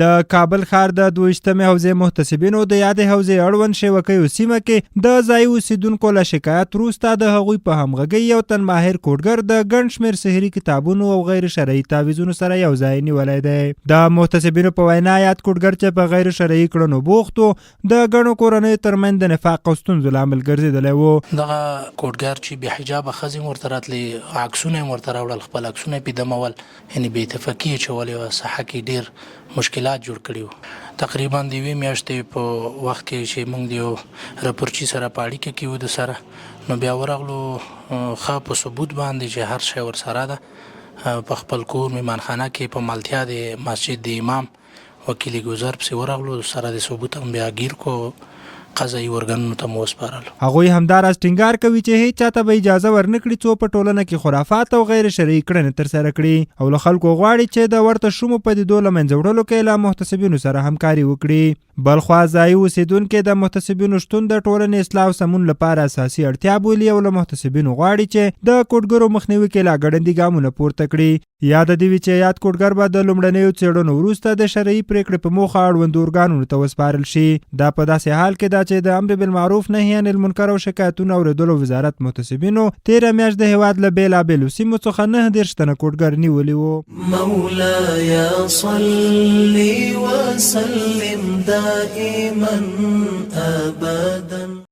د کابل ښار د 22مې حوزې محتسبینو د یادې حوزې اړوند شیوکیو سیمه کې د ځایي اوسیدونکو له شکایت وروسته د هغوی په همغږۍ یو تن ماهر کوډګر د ګڼ شمېر سحري کتابونو او غیر شرعي تعویضونو سره یو ځای نیولی دی. د محتسبینو په وینا یاد کوډګر چې په غیر شرعي کړنو بوخت و د ګڼو کورنیو ترمنځ د نفاق او ستونزو لامل ګرځېدلی و. دغه کوډګر چې بې حجابه ښځې هم ورته راتلې، عکسونه یې ورته راوړل، خپل عکسونه یې پې دمول، یعنې بې اتفاقي یې اچولې وه، ساحه کې ډېر مشکلات جوړ کړي وو. تقریبا د 2 میاشتې په وخت کې چې موږ د یو راپورچي سره په اړیکه کې وو د سره، نو بیا ورغلو ښه په ثبوت باندې چې هر شی ورسره ده. په خپل کور مېمانخانه کې په مالتیا د مسجد د امام وکیل ګذر پسې ورغلو، سره د ثبوت هم بیا ګیر کو، قضایي ارګانونو ته مو وسپارلو. هغوی همداراز ټینګار کوي چې هیڅ چاته به اجازه ورنکړي څو په ټولنه کې خرافات او غیر شرعي کړنې ترسره کړي او له خلکو غواړي چې د ورته شومو پدیدو له منځه وړلو کې له محتسبینو سره همکاري وکړي. بلخوا ځایي اوسیدونکي د محتسبینو شتون د ټولنې اصلاح او سمون لپاره اساسي اړتیا بولي او له محتسبینو غواړي چې د کوډګرو مخنیوي کې لا ګړندي ګامونه پورته کړي. یاد دې وي چې یاد کوډګر به د لومړنیو څېړنو وروسته د شرعي پرېکړې په موخه اړوندو ارګانونو ته وسپارل شي. دا په داسې حال کې ده چې د امر بالمعروف نهي عن المنکر او شکایتونو اورېدلو وزارت محتسبینو تېره میاشت د هېواد له بېلابېلو سیمو څخه 29 تنه کوډګر نیولي وو. مولاي صل وسلم دائما ابدا